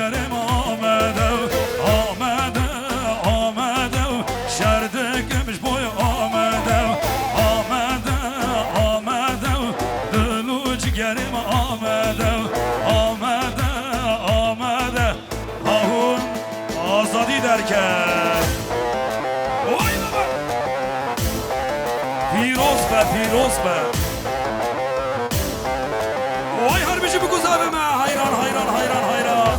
ciğerim amede Amede amede şerde gümüş boy amede Amede amede dolu ciğerim amede Amede amede ahun azadi derken oy baba Firoz be Firoz be oy harbici bu kız abime hayran hayran hayran hayran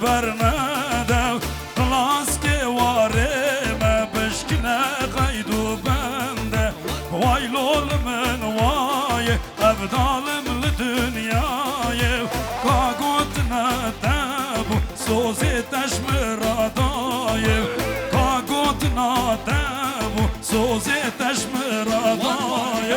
برنده خلاص که واره بشکنه قیدو بنده وای لول من وای ابدالم لدنیای کاغوت ندبو سوزی تشمرادای کاغوت ندبو سوزی تشمرادای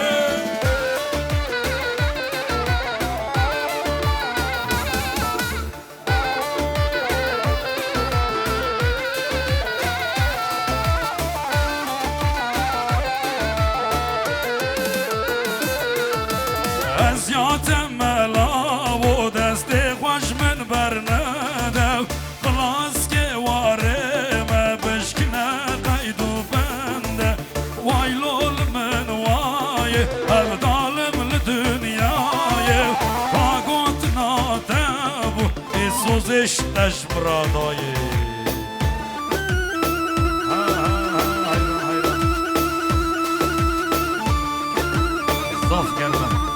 ازیاتم ملا و دست خوش من برنده خلاص که واره ما بشکنه قید و بنده وای لول من وای ابدالم لدنیای کاغوت نادب و سوزش تشمرادای صاف کردم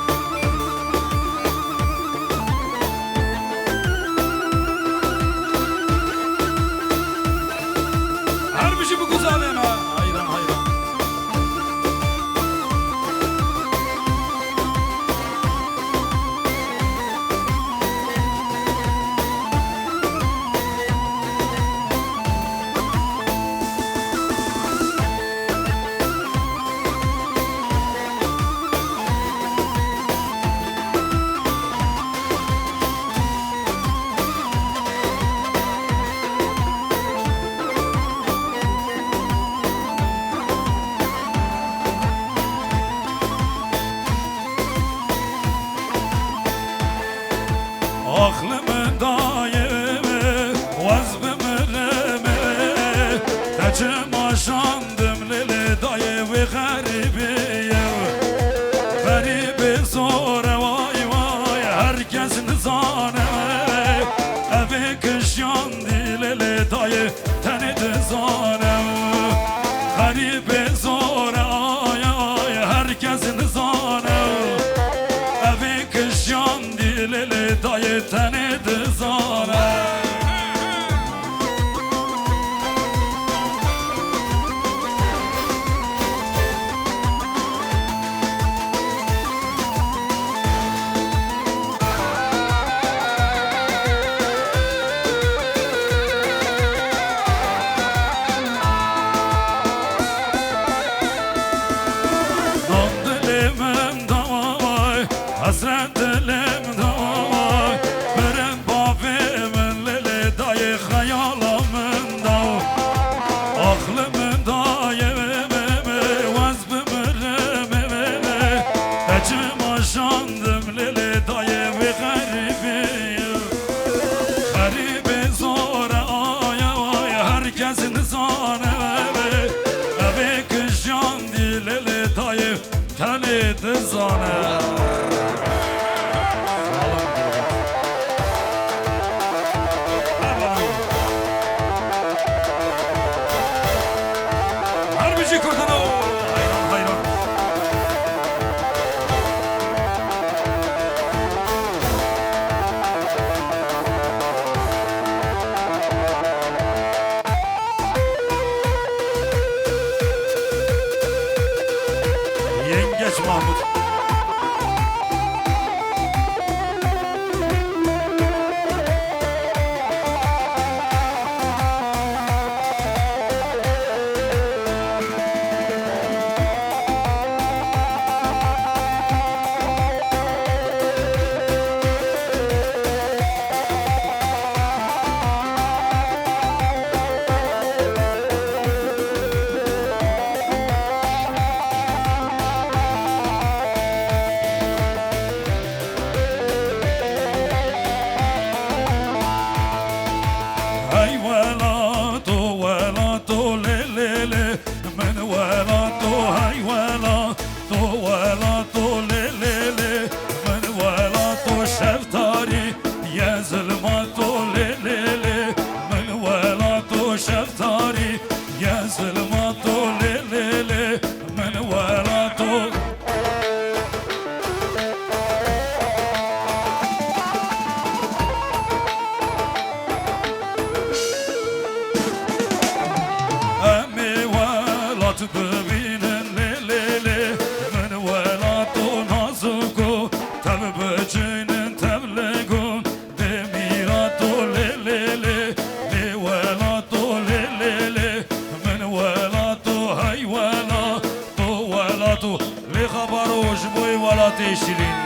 aklımın daimi vazbımın emi tecim aşandım lili dayı ve garibiye garibi zor vay vay herkes nizane evi kış yandı lili dayı teni dizane garibi zor ay ay herkes nizane evi kış داری دزانه هربیجی کردنو حیران حیران yengeç Mahmut هاي ولا تو ليلي من ولا تو هاي ولا تو ليلي من ولا تو شفتاري يا زلمة تو ليلي من ولا تو شفتاري يا زلمة تو ليلي من ولا تو ببینن لیلی من ولاتو نازکو تب بچینن تبلگون دمیراتو لیلی لی ولاتو لیلی من ولاتو های ولاتو لی خبروش بوی ولاتی شیرین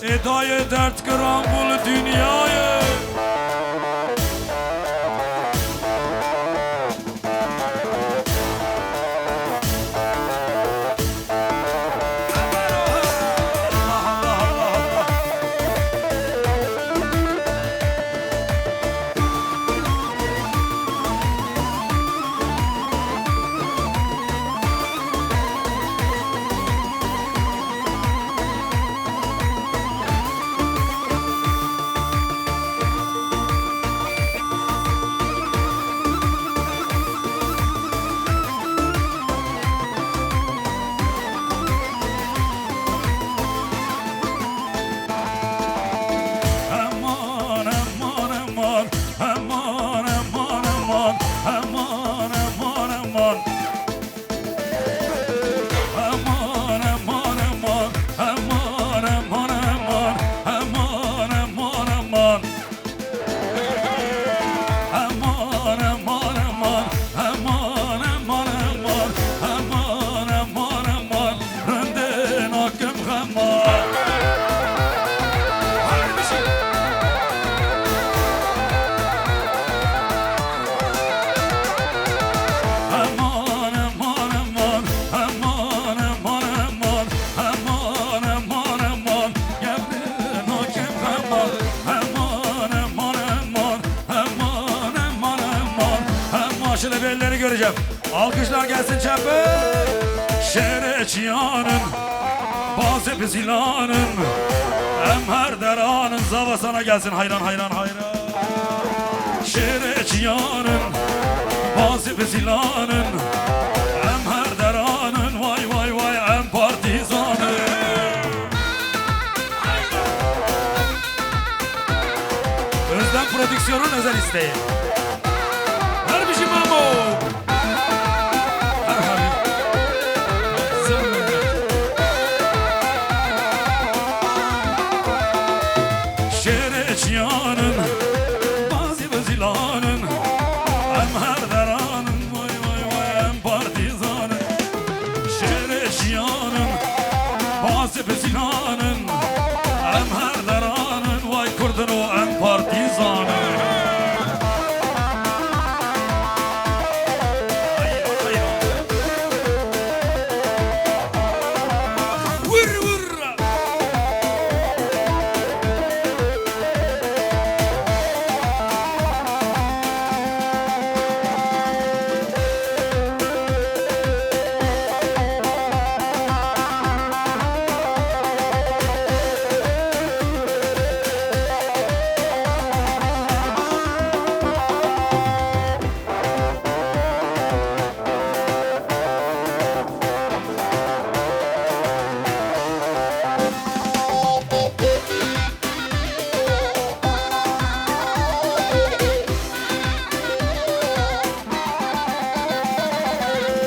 Eda'ya dert kıran bu dünyaya vereceğim. Alkışlar gelsin çembe. Şereçyanın, bazı bizilanın, emher deranın, zava sana gelsin hayran hayran hayran. Şereçyanın, bazı bizilanın, emher deranın, vay vay vay em partizanın. Özlem Prodüksiyon'un özel isteği. Harbişim Mamo. Şereçyanın, bazı vzilanın, emher deranın, vay vay vay em partizanın. Şereçyanın, bazı vzilanın, emher deranın, vay kurdun o em partizanın.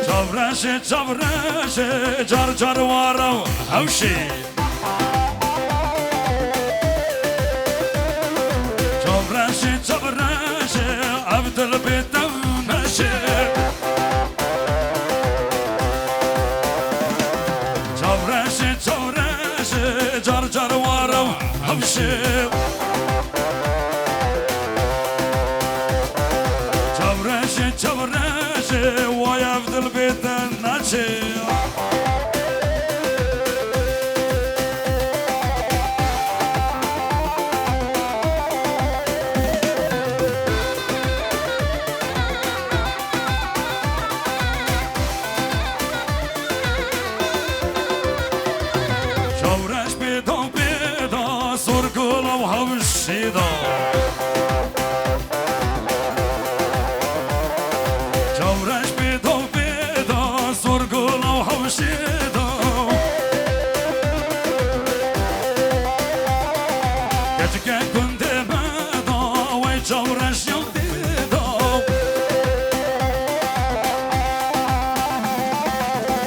Çavreşe çavreşe car car varav havşi. Çavreşe çavreşe abdel betev neşe. Çavreşe çavreşe car car varav havşi. Çavreşe çavreşe vay abdel betev neşe. Çavreş beda beda sorgulav havşida. Çavreş beda beda sorgulav havşida. Geçken kunde beda vay çavreş yok beda.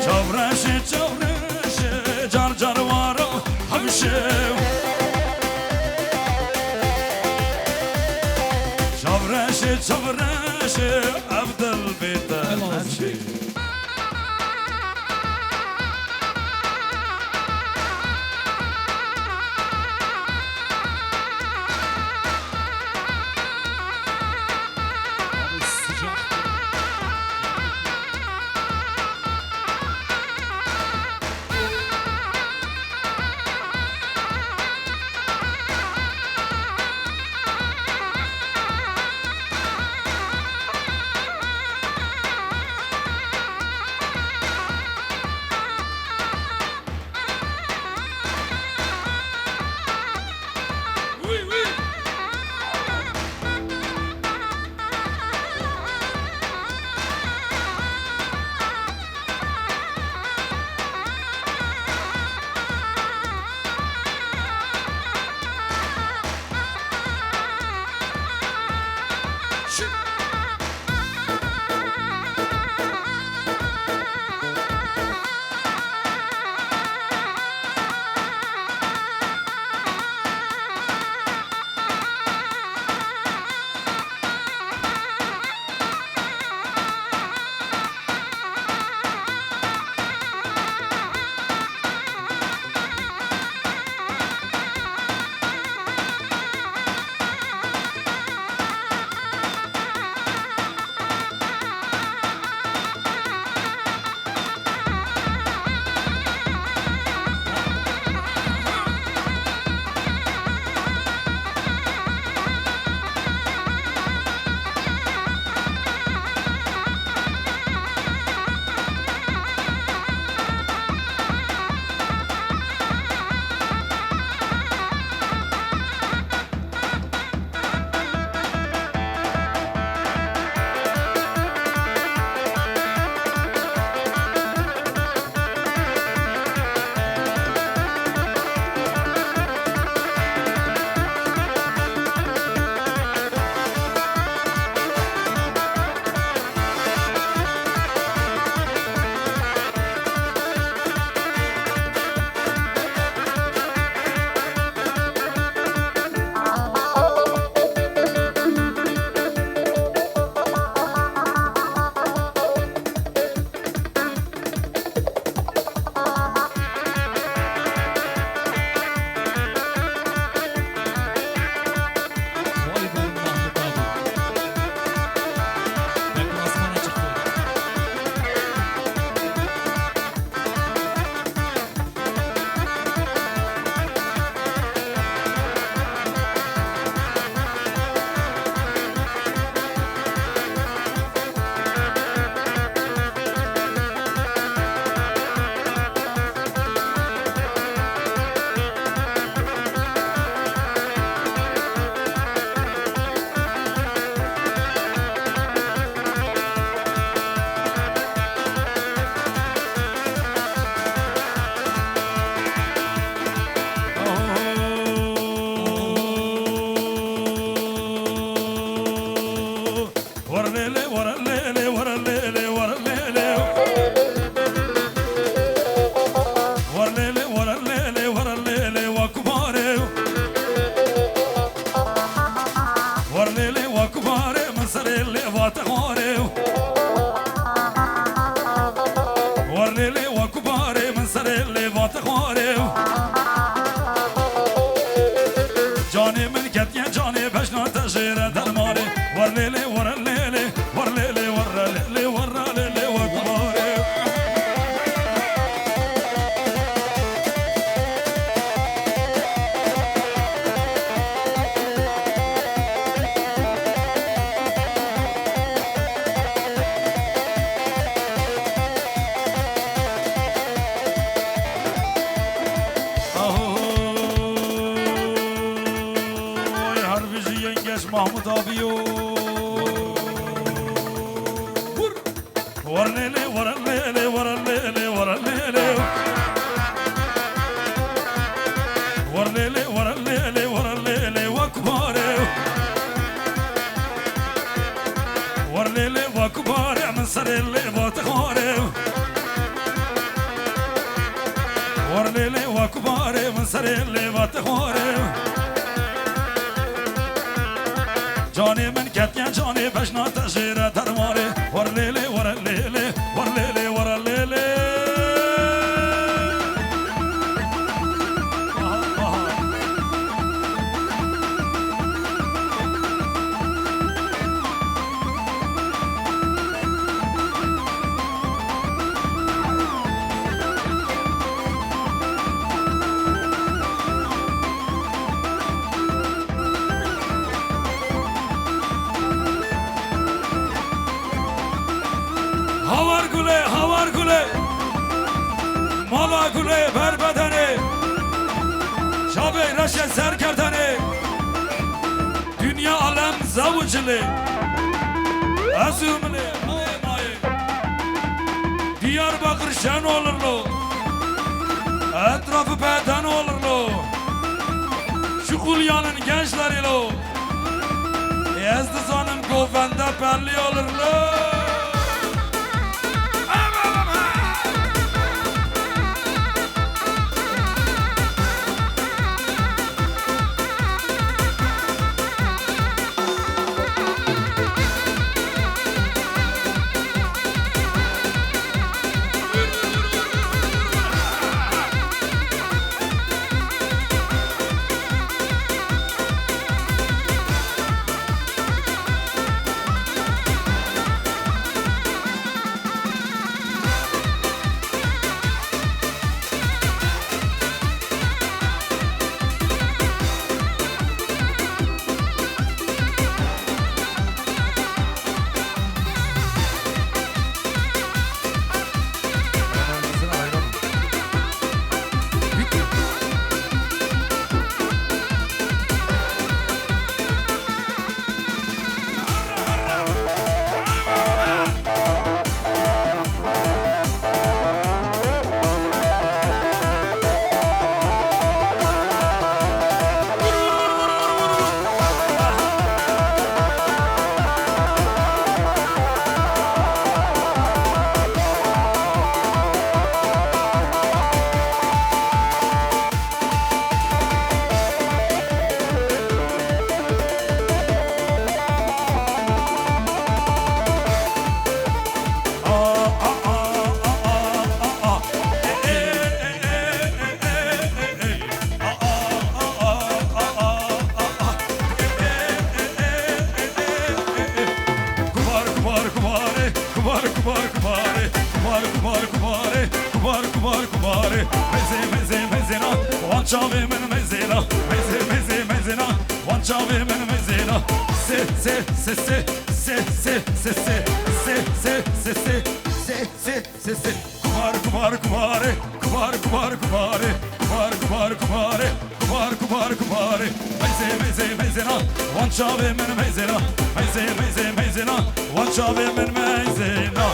Çavreşe çavreşe car car varav havşi. Çavreşe çavreşe abdel betev neşe. لبات خواره جانی من کتیه جانی بشنا تشیر درماره ور لیلی ور لیلی ور لیلی ور لیلی ور لیلی و کباره Mahmut abi yo var lele var lele var lele var lele var lele var lele var lele vakbare var lele vakbare من سر اللي خاره var lele vakbare من سر اللي خاره جانی من کتیه جانی بشنا تشیر درماره ور لیلی ور لیلی ور لیلی ور لیلی havar gule mala gule berbedene şabe reşe serkerdene dünya alem zavucili azumli maye maye Diyarbakır şen olurlu etrafı beden olurlu şu kulyanın gençleriyle Yezdizanın govende belli olurlu Çave men mezela mezena wan çave men mezela se kumar mezena wan çave men mezela wan çave men mezela.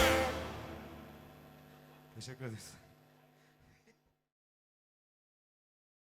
Teşekkür ederiz.